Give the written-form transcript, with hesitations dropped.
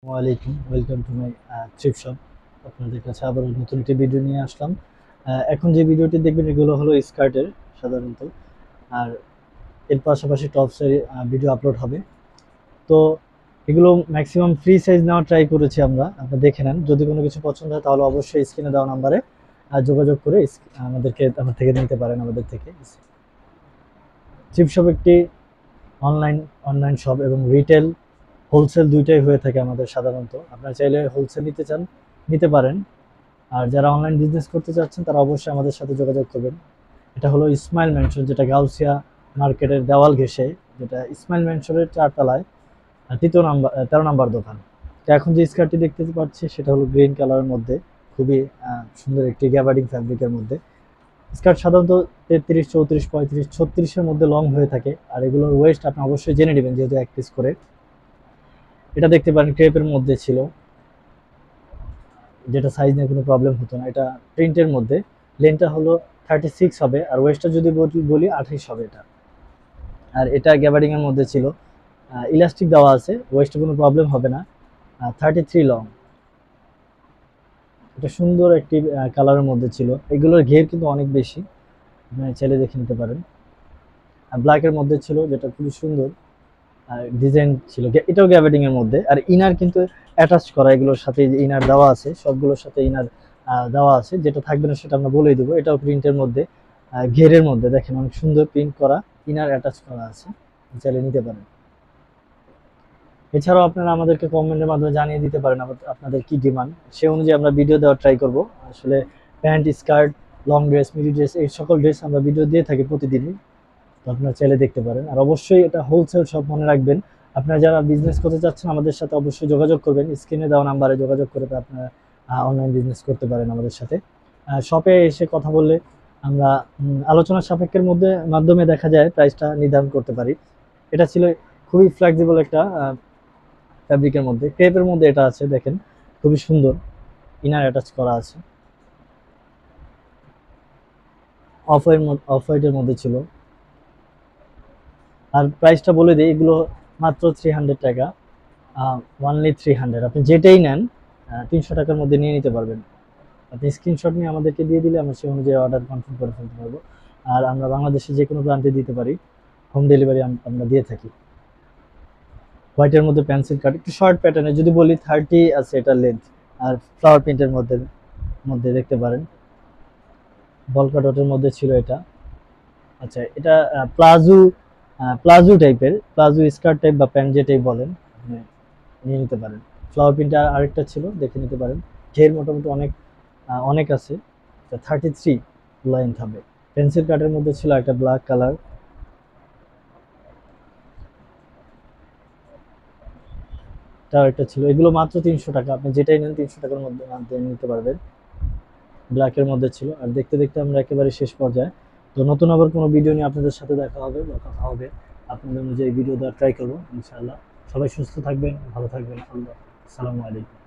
ওয়ালাইকুম welcome to my thrift shop. আপনাদের কাছে আবার নতুন একটি ভিডিও নিয়ে আসলাম। এখন যে ভিডিওটি দেখবেন এগুলো হলো স্কার্টের সাধারণত, আর এর পাশাপাশি টপসের ভিডিও আপলোড হবে। তো এগুলো ম্যাক্সিমাম ফ্রি সাইজ নেওয়ার ট্রাই করেছি আমরা, আপনারা দেখে নেন। যদি কোনো কিছু পছন্দ হয় তাহলে অবশ্যই স্ক্রিনে দেওয়া নাম্বারে যোগাযোগ করে আমার থেকে নিতে পারেন। আমাদের থেকে থ্রিফট শপ একটি অনলাইন অনলাইন শপ এবং রিটেল হোলসেল দুইটাই হয়ে থাকে আমাদের সাধারণত। আপনারা চাইলে হোলসেল নিতে চান নিতে পারেন, আর যারা অনলাইন বিজনেস করতে চাচ্ছেন তারা অবশ্যই আমাদের সাথে যোগাযোগ করবেন। এটা হলো ইসমাইল ম্যানশন, যেটা গাউসিয়া মার্কেটের দেওয়াল ঘেঁষে, যেটা ইসমাইল ম্যানশনের 4 তলায় 13 নম্বর দোকান। তো এখন যে স্কার্টটি দেখতে পাচ্ছি সেটা হলো গ্রিন কালারের মধ্যে, খুবই সুন্দর একটি গ্যাবার্ডিং ফ্যাব্রিকের মধ্যে। স্কার্ট সাধারণত 33, 34, 35, 36-এর মধ্যে লং হয়ে থাকে, আর এগুলোর ওয়েস্ট আপনি অবশ্যই জেনে নেবেন যেহেতু এক পিস করে। এটা দেখতে পারেন ক্রেপের মধ্যে ছিল, যেটা সাইজ নিয়ে কোনো প্রবলেম হতো না। এটা প্রিন্টের মধ্যে, লেনটা হলো 36 হবে, আর ওয়েস্টটা যদি বলি 28 হবে এটা। আর এটা গ্যাবার্ডিং এর মধ্যে ছিল, ইলাস্টিক দেওয়া আছে, ওয়েস্টে কোনো প্রবলেম হবে না। 33 লং, এটা সুন্দর একটি কালারের মধ্যে ছিল। এগুলোর ঘের কিন্তু অনেক বেশি, আপনি চাইলে দেখে নিতে পারেন। আর ব্ল্যাকের মধ্যে ছিল, যেটা খুবই সুন্দর ডিজাইন ছিল। এটাও গ্যাবার্ডিং এর মধ্যে, আর ইনার কিন্তু অ্যাটাচ করা, এগুলোর সাথে যে ইনার দেওয়া আছে সবগুলোর সাথে ইনার দেওয়া আছে। যেটা থাকবে না সেটা আমরা বলেই দেবো। এটাও প্রিন্টের মধ্যে, ঘেরের মধ্যে দেখেন অনেক সুন্দর প্রিন্ট করা, ইনার অ্যাটাচ করা আছে, চাইলে নিতে পারেন। এছাড়াও আপনারা আমাদেরকে কমেন্টের মাধ্যমে জানিয়ে দিতে পারেন আপনাদের কি ডিমান্ড, সে অনুযায়ী আমরা ভিডিও দেওয়ার ট্রাই করব। আসলে pant, skirt, long dress, মিডি dress, এই সকল ড্রেস আমরা ভিডিও দিয়ে থাকি প্রতিদিনই। তো আপনারা চাইলে দেখতে পারেন। আর অবশ্যই এটা হোলসেল শপ, মনে রাখবেন। আপনারা যারা বিজনেস করতে চাচ্ছেন আমাদের সাথে অবশ্যই যোগাযোগ করবেন, স্ক্রিনে দেওয়া নাম্বারে যোগাযোগ করে আপনারা অনলাইন বিজনেস করতে পারেন আমাদের সাথে। শপে এসে কথা বললে আমরা আলোচনা সাপেক্ষের মাধ্যমে দেখা যায় প্রাইসটা নির্ধারণ করতে পারি। এটা ছিল খুবই ফ্লেক্সিবল একটা ফ্যাব্রিকের মধ্যে, ক্রেপের মধ্যে এটা আছে, দেখেন খুবই সুন্দর, ইনার অ্যাটাচ করা আছে। অফ হোয়াইটের মধ্যে ছিল। আর প্রাইসটা বলে দিই, এগুলো মাত্র 300 টাকা, ওয়ানলি 300। আপনি যেটাই নেন 300 টাকার মধ্যে নিয়ে নিতে পারবেন। আপনি স্ক্রিনশট নিয়ে আমাদেরকে দিয়ে দিলে আমরা সেই অনুযায়ী অর্ডার কনফার্ম করে ফেলতে পারবো। আর আমরা বাংলাদেশে যে কোনো প্রান্তে দিতে পারি, হোম ডেলিভারি আমরা দিয়ে থাকি। হোয়াইটের মধ্যে পেন্সিল কাট, একটু শর্ট প্যাটার্নে, যদি বলি 30 আছে এটা লেন্থ। আর ফ্লাওয়ার প্রিন্টের মধ্যে মধ্যে দেখতে পারেন, বলকা ডটের মধ্যে ছিল এটা। আচ্ছা, এটা প্লাজো প্লাজো টাইপের, প্লাজো স্কার্ট টাইপ বা প্যান্ট যেটাই বলেন আপনি নিয়ে নিতে পারেন। ফ্লাওয়ার প্রিন্টার আরেকটা ছিল, দেখে নিতে পারেন। ঘের মোটামুটি অনেক আছে। 33 লেন্থ হবে। পেন্সিল কাটের মধ্যে ছিল একটা ব্ল্যাক কালার, তার একটা ছিল। এগুলো মাত্র 300 টাকা, আপনি যেটাই নেন 300 টাকার মধ্যে নিতে পারবেন। ব্ল্যাকের মধ্যে ছিল। আর দেখতে দেখতে আমরা একেবারে শেষ পর্যায়ে। তো নতুন আবার কোনো ভিডিও নিয়ে আপনাদের সাথে দেখা হবে বা কথা হবে, আপনাদের অনুযায়ী ভিডিও দেওয়ার ট্রাই করবো ইনশাআল্লাহ। সবাই সুস্থ থাকবেন, ভালো থাকবেন। আল্লাহ, আসসালামু আলাইকুম।